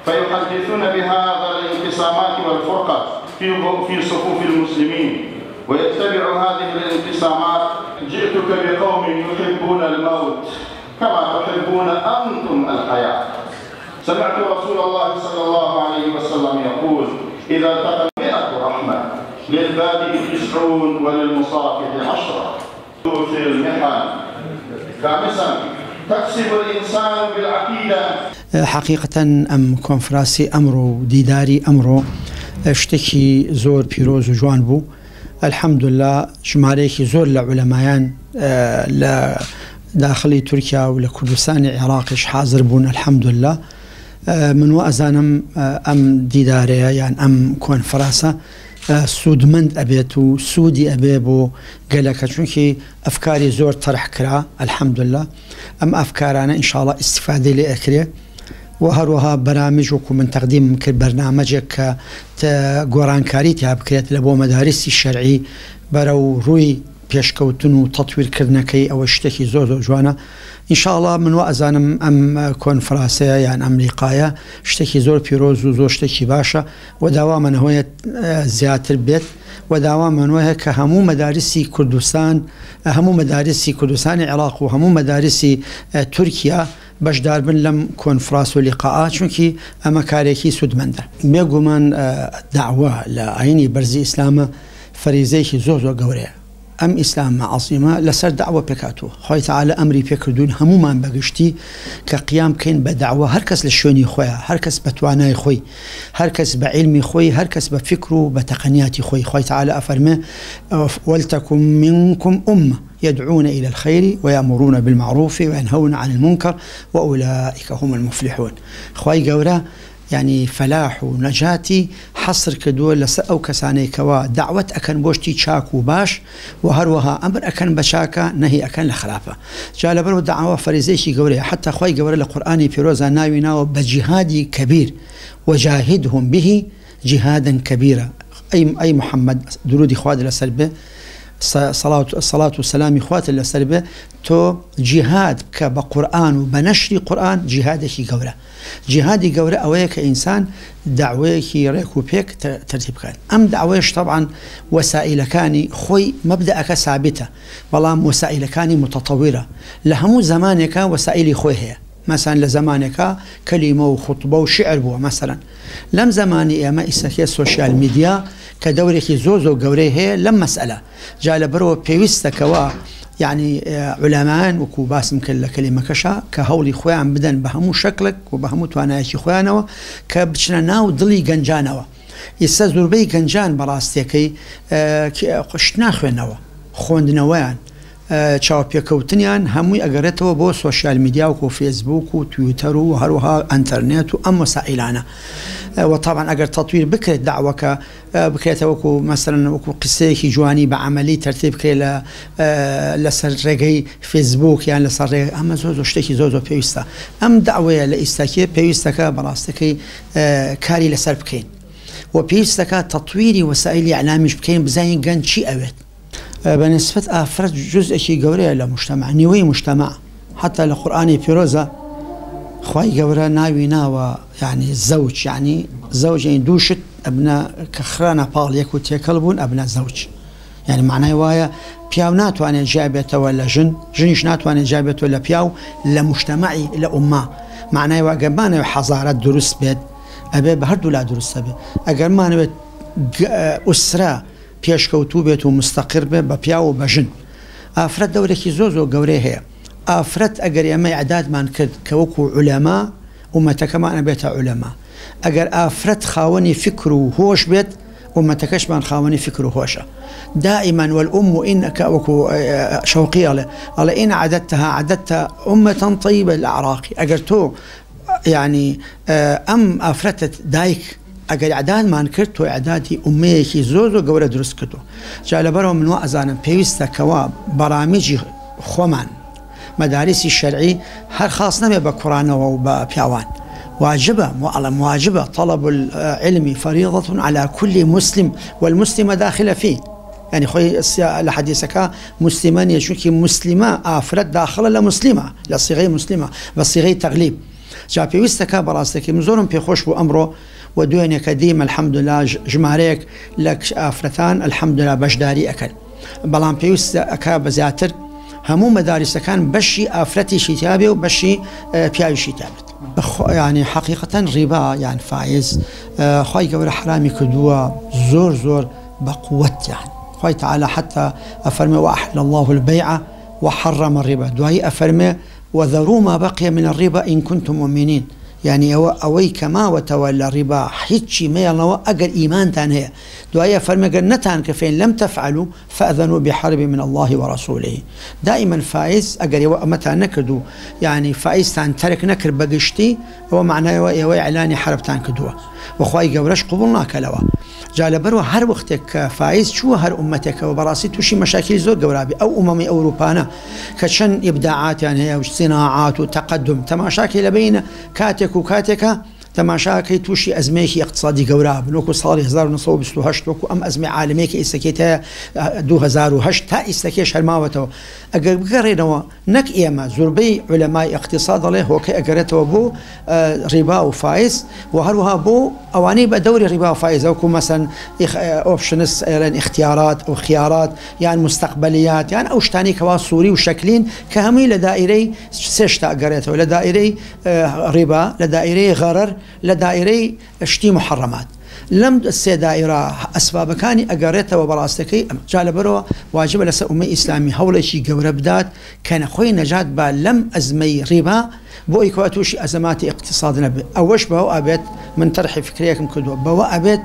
فيحدثون بهذا الانقسامات والفرقة في صفوف المسلمين ويتبع هذه الانقسامات. جئتك بقوم يحبون الموت كما تحبون أنتم الحياة. سمعت رسول الله صلى الله عليه وسلم يقول: إذا التقى 100 رحمة للبادئ 90 وللمصافح 10. تؤثر المحن. خامسا تكسب الإنسان بالعقيدة. حقيقة أم كونفرانسي أمرو ديداري أمرو اشتكي زور بيروز وجوان بو. الحمد لله ژمارەیەکی زۆر لە عولەمایان لە داخلی تورکیا و لە کوردستانی عێراقیش حاضر بوون. الحمد لله من وازانم ام دیدارەیە یان ام کۆنفرانسە سوودمەند ئەبێت و سوودی ئەبێ بۆ گەلەکە، چونکی ئەفکاری زۆر تەرح کرا. الحمد لله ام ئەفکارانە ئینشاءڵڵا ئیستیفادەی لێ ئەکرێ و هەروەها بەرامج وەکو من تەقدیم کرد بەرنامەجێک کە گۆڕانکاری تیا بکرێت لە بۆ مەدارسی شەرعی بەرەو ڕووی پێشکەوتن و تەطویرکردنەکەی ئەوە شتێکی زۆر زۆر جوانە. ئینشاءڵڵا من وازانم ئەم کۆنفرانسەیە یان ئەم لیقایە شتێکی زۆر پیرۆز و زۆر شتێکی باشە و داوامەنەوەیە زیاتر بێت و داوامەنەوەیە کە هەموو مەدارسی کوردستان، هەموو مەدارسی کوردستانی عێراق و هەموو مەدارسی تورکیا بەشدار بن لەم کۆنفرانس و لیقاء، چونکی ئەمە کارێکی سودمەندە. بێگومان داوا لە ئاینی بەرزی ئیسلامە فەریزەیەکی زۆر زۆر گەورەیە. ئەم ئیسلامە عەزیمە لەسەر داوا پێکاتوە. خۆی تەعالە ئەمری پێکردوون هەمومان بەگشتی کە قیام بکەین بە داوا، هەر کەس لە شوێنی خۆیە، هەر کەس بە توانای خۆی، هەر کەس بە عیلمی خۆی، هەر کەس بە فکر و بە تەقەنیاتی خۆی. خۆی تەعالە ئەفەرمێ: وەلتەکن منکم ئومە يدعون إلى الخير ويأمرون بالمعروف وينهون عن المنكر وأولئك هم المفلحون. خواهي قورا يعني فلاح و نجاتي حصر كدول لسا أو كساني كوا دعوة أكن بوشتي تشاك وباش وهروها أمر أكن بشاكا نهي أكن لخلافة. جال برو دعوة فريزيشي قوري حتى خواهي قورا لقرآن بيروزا ناوينا بجهاد كبير وجاهدهم به جهادا كبيرا. أي محمد درودي خواد لسربه صلاة والسلام خوات لسربه تو جهاد كبقرآن وبنشر قرآن جهادك قورة. جهادي قورة أويك إنسان دعويك ريكو بيك ترتيب كان. أم دعويش طبعا وسائل كاني خوي مبدأك ثابتة، بلام وسائل كاني متطورة لهمو زمانك وسائل خوي هي. مثلا لزمانك كلمة وخطبة وشعر بوا مثلا. لم زماني اما اسكي السوشيال ميديا كدورك زوزو قوري هي لم مسألة جال برو بيوستكوا يعني علماء وكو باسم كل كلمة كشا كهولي خوان بدن بهمو شكلك وبهمو توانايشي خوانوا كبشنا ناو ضلي جنجانوا يستزور بي جنجان براستيكي قشنا خوانوا خوندنوان چاو پێکەوتنیان هەمووی ئەگەڕێتەوە بۆ سوۆشیال میدیا و فێسبوک و تویتەر و هەروەها ئەنتەرنێت و ئەم وەسائلانە. وطبعا ئەگەر تەطویر بکرێت داوەکە بکرێتە وەکو مەسەڵەن وەکو قسەیەکی جوانی بە عەمەلی تەرتیب بکرێت لەسەر ڕێگەی فێسبوک یان لەسەر ڕێگەی ئەمە زۆر شتێکی زۆر پێویستە. ئەم داوەیە لە ئیستاکیە پێویستەکە بەڕاستەکەی کاری لەسەر بکەین و پێویستەکە تەطویری وەسائلی ئەعلامیش بکەین بزانین گەنج چی ئەوێت. بنسبة أفراد جزء شيء قوري لمجتمع نيوي مجتمع حتى القرآن بيروزا خواي قورا ناوي ناوى يعني الزوج يعني زوجين دوشت أبناء كخرانا بال يكو تيكلبون أبناء زوج يعني معناه وايا بياو ناتواني جابته ولا جنيش ناتواني جابته ولا بياو لمجتمعي لأمة معناه واقبانه حضارات دروس بيت أبي بهردو لا دروس أبي أقرمانه أسرة پێشکەوتوو بێت و مستەقر بێ بە پیا و بەژن. ئافرەت دەورێکی زۆر زۆر گەورەی هەیە. ئافرەت ئەگەر ئێمە عەدادمان کرد کە وەکو عولەما ئومەتەکەمان ئەبێتە عولەما. ئەگەر ئافرەت خاوەنی فکر و هۆش بێت ئومەتەکەشمان خاوەنی فکر و هۆشە. دائما والأم إنك وكو شوقي على إن عددتها أمة طيبة العراقي أجر تو يعني أم أفرتت دايك أجر إعداد ما نكرت وإعدادي أمي كي زوزو جورا درس كتو جال برهم من وأزانا بيوستا كواب برامج خمان مدارس الشرعي هر خاص نبي بقرآن وبياوان واجبة واجبة طلب العلم فريضة على كل مسلم والمسلم داخل فيه يعني خوي لحديثك مسلمان يشوكي مسلمة أفرد داخل لمسلمة لصيغة مسلمة بصيغة تغليب جا پێویستەکە بەڕاستەکەی زۆرم پێخۆش بوو ئەمڕۆ و دوێنێکە دیمە الحەمدوللا ژمارەیەک لە ئافرەتان الحەمدوللا بەشداری ئەکەن بەڵام پێویستە ئەکا بە زیاتر هەموو مەدارسەکان بەشی ئافرەتیشی تابێ و بەشی پیاویشی تابێت يعني حقيقة ربا يعني فايز خواهي قبل حرامي كدوا زور زور بقوة يعني خواهي تعالى حتى أفرمي وأحل الله البيع وحرم الربا دعي أفرمي وذروا ما بقي من الربا إن كنتم مؤمنين يعني أوي كما وتولى الربا حيتشي ما يلا أقل إيمان تانهي دعايا فرمي نتان كفين لم تفعلوا فأذنوا بحرب من الله ورسوله دائما فائز أقل متى نكدوا يعني فائز تان ترك نكر بقشتي هو معناه يوي إعلاني حرب تان كدوا وخواي قورش قبولنا كلوا جال بروا هر وقتك فائز شو هر أمتك وبراسي توشي مشاكل زور قورابي أو أممي أوروبانا كشن إبداعات يعني هي صناعات وتقدم تماشاكل بين كاتك وكاتك تماشاكي توشي أزميكي اقتصادي قوراب نوكو صالي 1928 وكو أم أزمة عالميكي إستكيتا 2008 تا إستكيش هرماوتو أقر بقرينوا نك إيما زربي علماء اقتصاد له هو كي أقريتوا بو ربا وفايز وهروها بو أواني بدوري ربا وفايز أوكو مثلا أوبشنس يعني اختيارات أو خيارات يعني مستقبليات يعني أوشتاني كوا صوري وشكلين كهمي لدائري سيشتا أقريتوا لدائري ربا لدائري غرر لدائري اشتي محرمات لم السي دائرة أسباب كاني أقريتها وبراستكي جال بروا واجب لسا أمي إسلامي هولي شي قورب دات كان خوي نجات با لم أزمي ربا بو إيكواتوشي أزمات اقتصادنا أوش بهو أبيت من طرح فكريكم كدوا بهو أبيت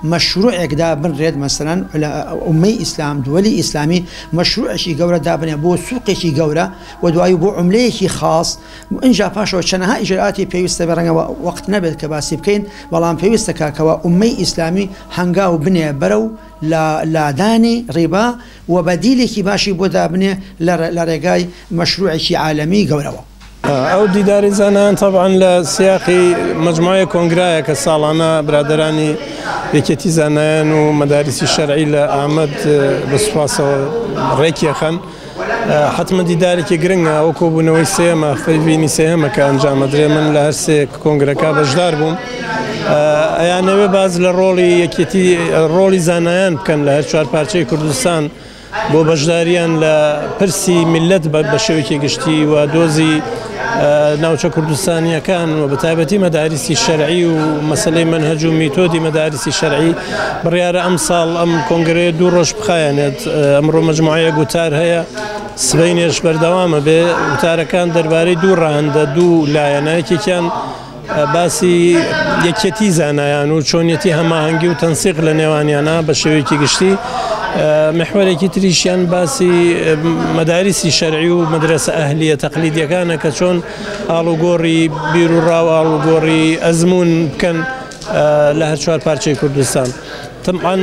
كمشروع يقدا بنريد مثلا على أمي إسلام دولي إسلامي مشروع شي قورة دابن بو سوق شي قورة ودواي بو عمليه شي خاص إن جا باشا وشنها إجراءاتي بيوستا برنغا وقت نبت كباسي بكين والله بيوستا كوا أمي إسلامي هنگاو بني برو لا داني ربا وبديلي باشي بو دابني لرقاي مشروع شي عالمي قورة أو ديداري زانان طبعا لسياق مجموعة كونغرايا كالسالانة برادراني يكتي زانان ومدارس الشرعي لأحمد بسفاسة ريكيا خان حتما ديداري كي قرنها وكو بنوي سيما خفيفيني سيما كأنجام دري من لهرسي كونغرا كابجدار بوم يعني باز للرولي يكتي الرولي زانان كان لهرشوار بارشي كردستان بۆ بەشداریان لە پرسی میلەت بە شێوەیەکی گشتی و دۆزی ناوچە کوردستانیەکان و بەتایبەتی مەدارسی شەرعی و مەسەلەی مەنهەج و میتۆدی مەدارسی شەرعی بڕیارە ئەم ساڵ ئەم کۆنگرەیە 2 ڕۆژ بخایەنێت ئەمڕۆ مەجموعەیەک وتار هەیە سبەینێش بەردەوامە بێ وتارەکان دەربارەی 2 ڕاهەندە 2 لایەنە یەکێکیان باسی یەکێتی زانایان و چۆنیەتی هەماهەنگی و تەنسیق لە نێوانیانە بە شێوەیەکی گشتی محورێکی تریشیان باسی مەدارسی شەرعی و مەدرسە ئەهلیە تەقلیدیەکانە کە چۆن ئاڵوگۆڕی بیر و ڕاو ئاڵوگۆڕی ئەزمون بکەن لە هەر 4 پارچەی کوردستان. طبعا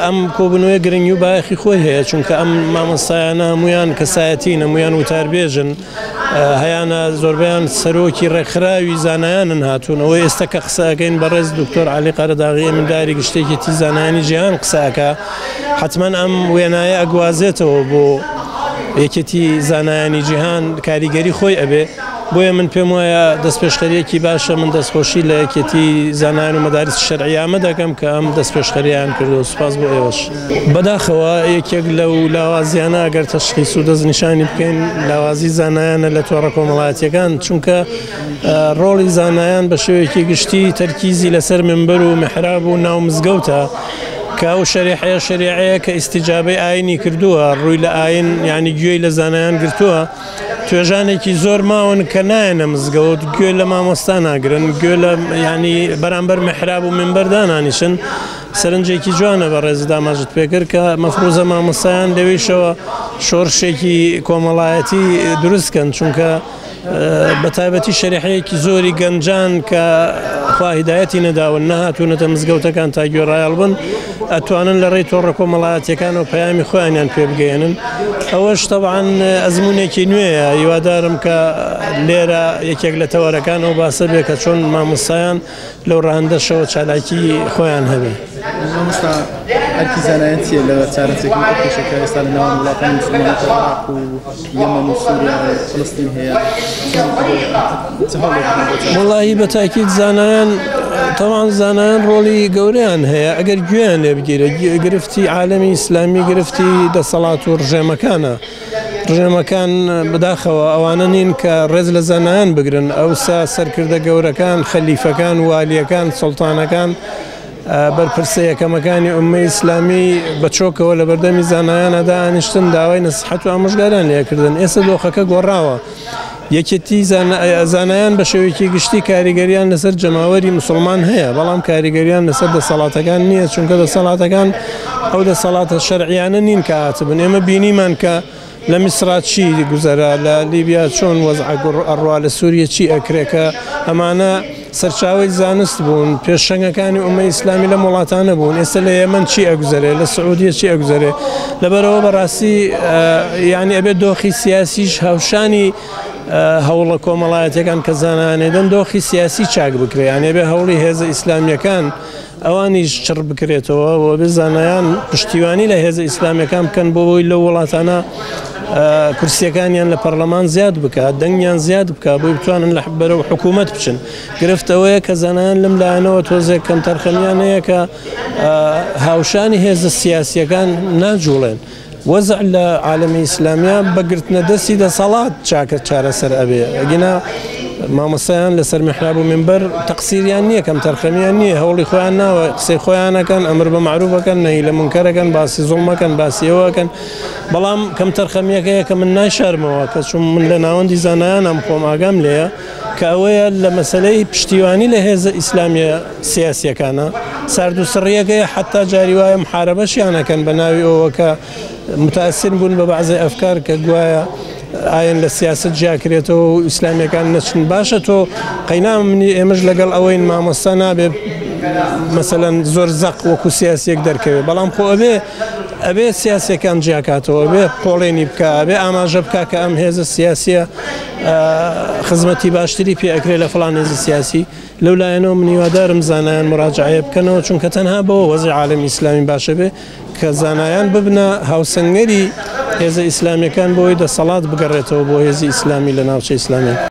ئەم کۆبنەوەی گرنگی و بایەخی خۆی هەیە چونکە ئەم مامۆستایانە هەمویان کەسایەتین هەمویان وتاربێژن هەیانە زۆربیان سەرۆکی ڕێکخراوی زانایانن هاتوونەوەی ئێستا کە قسەکەین بەڕێز دکتۆر عەلی قەرەداغی ئەمنداری گشتێکی زانایانی جیهان قسەکە حتما ئەم وێنایە ئەگوازێتەوە بۆ یەکێتی زانایانی جیهان کاریگەری خۆی ئەبێ بۆیە من پێم وایە دەستپێشخەریەکی باشە من دەستخۆشی لە یەکێتی زانایان و مەدارس شەرعی ئامە دەکەم کە ئەم دەستپێشخەریان کردو سوپاس بۆ ئێوەش بەداخەوە یەکێک لەو لاوازیانە ئەگەر تەشخیص و دەستنیشانی بکەین لاوازی زانایانە لە تۆڕە کۆمەڵایەتیەکان چونکە ڕۆڵی زانایان بە شێوەیەکی گشتی تەرکیزی لەسەر منبەر و میحراب و ناو مزگەوتە کە ئەو شەریعەیە کە ئیستیجابەی ئاینی کردووە ڕووی لە ئاین یعنی گوێی لە زانایان گرتووە توێژانێکی زۆر ماون کە نایەنە مزگەوت گوێ لە مامۆستا ناگرن گوێ لە ینی بەرامبەر میحراب و منبەر دانانیشن سەرنجێکی جوانە بە ڕێز داماژت پێکرد کە مەفروزە مامۆستایان لەوەیشەوە شۆڕشێکی کۆمەڵایەتی دروستکەن چونکە بەتایبەتی شەریعەیەکی زۆری گەنجان کە خوا هیدایەتی نەداون نەهاتوونەتە مزگەوتەکان تا گوێڕایەڵ بن ئەتوانن لە ڕێی تۆڕە کۆمەڵایەتیەکانەوە پەیامی خۆیانیان پێ بگەێنن ئەوەش تەبعاً ئەزمونێکی نوێیە هیوادارم کە لێرە یەکێک لە تەوەرەکانەوە باسە بێ کە چۆن مامۆستایان لەو ڕاهەندەشەوە چالاکی خۆیان هەبێ. ئەرکی زانایان چییە لە چارەسێکی پێشەکە ئێستا لە ناوان وڵاتانی موسڵمانەکە عێراق و یەمەن و سووریا و فڵستین هەیە وەڵاهی بە تاکید زانایان طبعا زانایان ڕۆڵی گەورەیان هەیە ئەگەر گوێیان لێ بگیرە گرفتی عالەمی ئیسلامی گرفتی دەسەڵات و ڕژێمەکانە ڕژێمەکان بەداخەوە ئەوانە نین کە ڕێز لە زانایان بگرن ئەوسا سەرکردە گەورەکان خەلیفەکان والیەکان سوڵتانەکان بەرپرسە یەکەمەکانی ئوممەی ئیسلامی بەچۆکەوە لە بەردەمی زانایانەدا ئانیشتن داوای نەسیحەت و ئامۆژگاریان لێکردن ئێستا دۆخەکە گۆڕاوە یەکێتی زانایان بە شێوەیەکی گشتی کاریگەریان لەسەر جەماوەری موسڵمان هەیە بەڵام کاریگەریان لەسەر دەسەڵاتەکان نییە چونکە دەسەڵاتەکان ئەو دەسەڵاتە شەرعیانە نین کە هاتبن ئێمە بینیمان کە لە میسرا چی گوزەرا لە لیبیا چۆن وەزع ئەڕوا لە سووریە چی ئەکرێکە ئەمانە سەرچاوی زانست بوون پێشەنگەکانی ئوممەی ئیسلامی لە وڵاتانە بوون ئێستا لە یەمەن چی ئەگوزارێ لە سعودیە چی ئەگوزارێ لەبەرەوە بەڕاستی یعنی ئەبێت دۆخی سیاسیش هاوشانی هەوڵە کۆمەڵایەتەکان کە زانانێدەن دۆخی سیاسی چاک بکرێ یانێ بێ هەوڵی هێزە ئیسلامیەکان ئەوانیش چڕ بکرێتەوە بۆ بێ زانایان پشتیوانی لە هێزە ئیسلامیەکان بکەن بۆ بۆی لە وڵاتانە کورسیەکانیان لە پەرلەمان زیاد بکات دەنگیان زیاد بکە بۆی بتوانن لە بەرەو حکوومەت بچن گرفتەوەیە کە زانایان لەم لایەنەوە تۆزێک کەم تەرخەمیان هەیە کە هاوشانی هێزە سیاسیەکان ناجوڵێن وەزع لە عالەمی ئیسلامیە بەگرتنە دەستی دەسەڵات چاکە چارەسەر ئەبێ ئەگینا مامۆسایان لەسەر میحراب و منبەر تەقسیریان نییە کەم تەرخەمیان نییە هەوڵی خۆیان ناوە قسەی خۆیانەکەن ئەمر بە معروفەکەن نەهی لە منکەرەکەن باسی زوڵمەکەن باسی ئەوەکەن بەڵام کەم تەرخەمیەکەیە کە من ناشارمەوە کە چون من لە ناوەندی زانایان ئەم خۆم ئاگام لێیە کە ئەوەیە لە مەسەلەی پشتیوانی لە هێزە ئیسلامیە سیاسیەکانە سارد و سڕیەکەیە حتا جاری وایە محارەبەشیانەکەن بە ناوی ئەوە کە متاثر بوون بە بەعزەی ئەفکار کە گوایە ئاەن لە سیاست جاکرێتەوە و ئیسلامیەکان نەچن باشە تۆ قەینام منی ئێمەش لەگەڵ ئەوەی مامۆستا نابێت مەسەلەن زۆر زەق وەکو سیاسیەک دەرکەوێت بەڵام خۆ ئەبێ سیاسەکان جیاکاتەوە بێ قۆڵێنی بکە بێ ئاماژە بکە کە ئەم هێزە سیاسیە خزمەتی باشتری پێ ئەکرێت لە فڵان هێزە سیاسی لەو لایەنەوە من هیوادارم زانایان مراجعە بکەنەوە چونکە تەنها بەوە وەزعی عالەمی ئیسلامی باشە بێ کە زانایان ببنە هاوسەنگەری هێزە ئیسلامیەکان بۆی دەسەڵات بگەڕێتەوە بۆ هێزی ئیسلامی لە ناوچەی ئیسلامی